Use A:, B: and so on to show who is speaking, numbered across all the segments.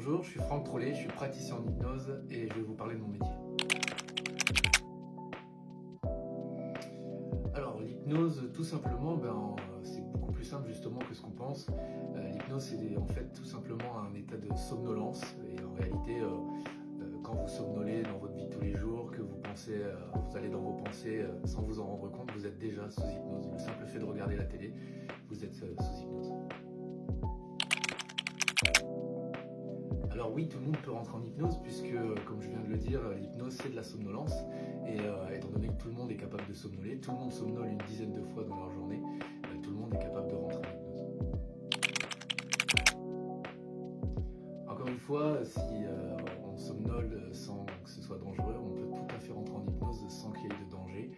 A: Bonjour, je suis Franck Trollet, je suis praticien en hypnose et je vais vous parler de mon métier. Alors l'hypnose, tout simplement, c'est beaucoup plus simple justement que ce qu'on pense. L'hypnose, c'est en fait tout simplement un état de somnolence et en réalité, quand vous somnolez dans votre vie de tous les jours, que vous pensez, vous allez dans vos pensées sans vous en rendre compte, vous êtes déjà sous hypnose. Le simple fait de regarder la télé, vous êtes sous hypnose. Alors oui, tout le monde peut rentrer en hypnose puisque, comme je viens de le dire, l'hypnose c'est de la somnolence et étant donné que tout le monde est capable de somnoler, tout le monde somnole une dizaine de fois dans leur journée, tout le monde est capable de rentrer en hypnose. Encore une fois, si on somnole sans que ce soit dangereux, on peut tout à fait rentrer en hypnose sans qu'il y ait de danger.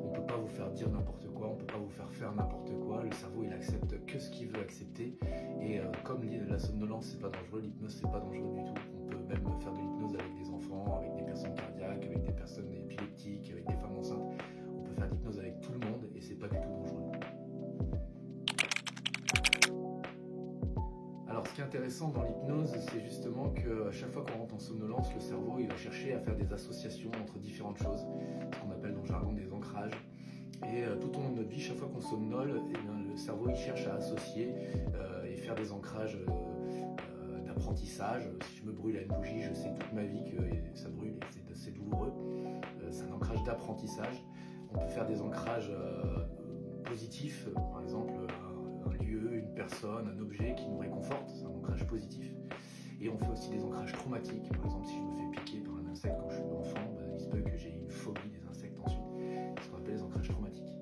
A: On ne peut pas vous faire dire n'importe quoi, on ne peut pas vous faire n'importe quoi. Le cerveau, il accepte que ce qu'il veut accepter. Et comme la somnolence, c'est pas dangereux, l'hypnose, c'est pas dangereux du tout. On peut même faire de l'hypnose avec des enfants, avec des personnes cardiaques, avec des personnes épileptiques, avec des femmes enceintes. On peut faire de l'hypnose avec tout le monde et c'est pas du tout dangereux. Alors ce qui est intéressant dans l'hypnose, c'est justement qu'à chaque fois qu'on rentre en somnolence, le cerveau il va chercher à faire des associations entre différentes choses, ce qu'on appelle dans le jargon des ancrages. Et tout au long de notre vie, chaque fois qu'on somnole, le cerveau il cherche à associer et faire des ancrages d'apprentissage. Si je me brûle à une bougie, je sais toute ma vie que ça brûle et c'est douloureux. C'est un ancrage d'apprentissage. On peut faire des ancrages positifs, par exemple un lieu, une personne, un objet qui nous réconforte, c'est un ancrage positif. Et on fait aussi des ancrages traumatiques. Par exemple, si je me fais piquer par un insecte quand je suis enfant, il se peut que j'ai une phobie des insectes ensuite. Ce qu'on appelle les ancrages traumatiques.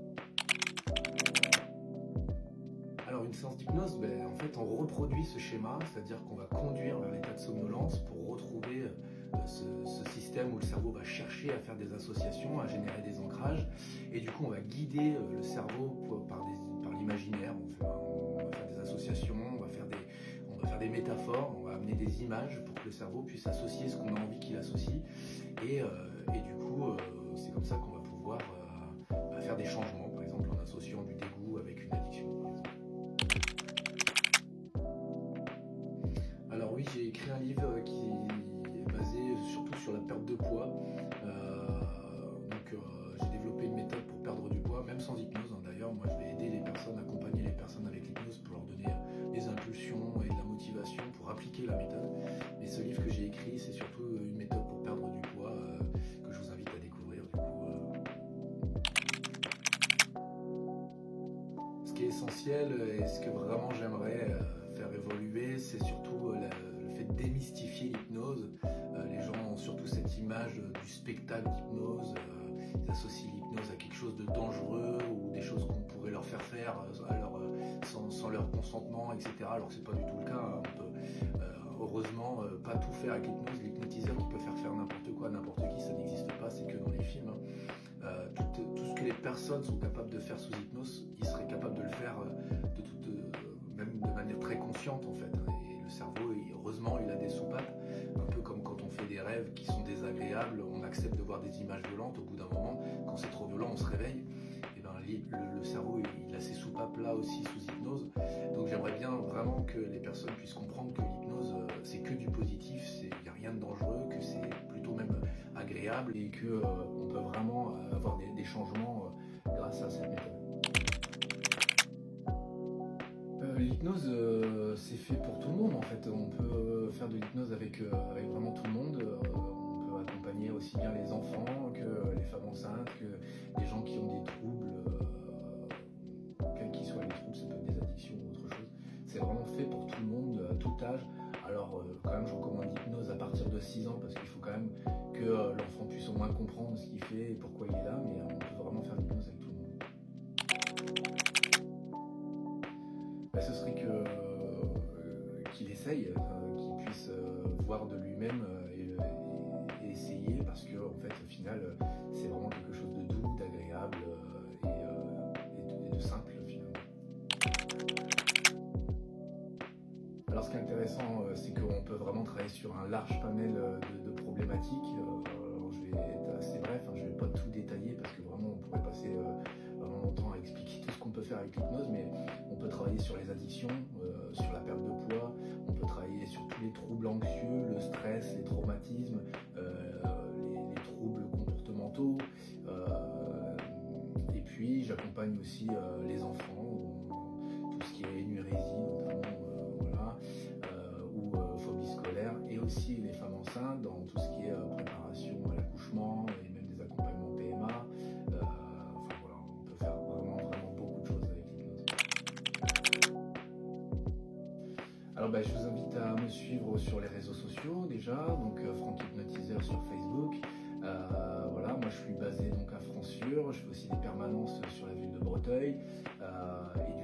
A: Alors une séance d'hypnose, en fait on reproduit ce schéma, c'est-à-dire qu'on va conduire vers l'état de somnolence pour retrouver ce système où le cerveau va chercher à faire des associations, à générer des ancrages, et du coup on va guider le cerveau par l'imaginaire, on va faire des associations, on va faire des métaphores, on va amener des images pour que le cerveau puisse associer ce qu'on a envie qu'il associe, et du coup c'est comme ça qu'on va pouvoir faire des changements, par exemple en associant du dégoût avec une addiction. Alors oui, j'ai écrit un livre qui est basé surtout sur la perte de poids. J'ai développé une méthode pour perdre du poids, même sans hypnose d'ailleurs. Moi je vais aider les personnes, accompagner les personnes avec l'hypnose pour leur donner des impulsions et de la motivation pour appliquer la méthode. Mais ce livre que j'ai écrit, c'est surtout une méthode pour perdre du poids que je vous invite à découvrir. Ce qui est essentiel et ce que vraiment j'aimerais faire évoluer, c'est surtout le fait de démystifier l'hypnose. Les gens ont surtout cette image du spectacle d'hypnose. Ils associent l'hypnose à quelque chose de dangereux ou des choses qu'on pourrait leur faire faire sans leur consentement, etc. Alors que c'est pas du tout le cas. On peut heureusement pas tout faire avec l'hypnose. L'hypnotiseur qui peut faire n'importe quoi, n'importe qui, ça n'existe pas, c'est que dans les films. Tout ce que les personnes sont capables de faire sous hypnose, ils seraient capables de le faire même de manière très consciente en fait. Et le cerveau, heureusement, il a des soupapes, un peu comme quand on fait des rêves qui sont désagréables, on accepte de voir des images violentes. Au bout d'un moment, quand c'est trop violent, on se réveille. Et le cerveau, il a ces soupapes là aussi sous hypnose. Donc j'aimerais bien vraiment que les personnes puissent comprendre que l'hypnose, c'est que du positif, il n'y a rien de dangereux, que c'est plutôt même agréable et qu'on peut vraiment avoir des changements grâce à cette méthode. L'hypnose, c'est fait pour tout le monde en fait. On peut faire de l'hypnose avec vraiment tout le monde. On peut accompagner aussi bien les enfants que les femmes enceintes, que les gens qui ont des troubles, quels qu'ils soient les troubles, ça peut être des addictions ou autre chose. C'est vraiment fait pour tout le monde, à tout âge. Alors quand même je recommande l'hypnose à partir de 6 ans parce qu'il faut quand même que l'enfant puisse au moins comprendre ce qu'il fait et pourquoi il est là, mais on peut vraiment faire l'hypnose avec tout le monde. Ce serait qu'il essaye, qu'il puisse voir de lui-même et essayer parce que en fait au final c'est vraiment quelque chose de doux, d'agréable et de simple finalement. Alors ce qui est intéressant c'est qu'on peut vraiment travailler sur un large panel de problématiques. Alors, je vais être assez bref, je ne vais pas tout détailler parce que vraiment on pourrait passer vraiment longtemps à expliquer tout ce qu'on peut faire avec l'hypnose, mais on peut travailler sur les addictions, sur la perte de poids, on peut travailler sur tous les troubles anxieux, le stress, les traumatismes, les troubles comportementaux. Et puis j'accompagne aussi les enfants, tout ce qui est énurésie notamment, voilà, ou phobie scolaire, et aussi les femmes enceintes dans tout ce qui est préparation à l'accouchement et même des accompagnements PMA. Enfin voilà, on peut faire vraiment beaucoup de choses avec l'hypnose. Alors je vous invite à me suivre sur les réseaux sociaux déjà, donc Franck Hypnotiseur sur Facebook. Voilà, moi je suis basé donc à Franssures, je fais aussi des permanences sur la ville de Breteuil. Et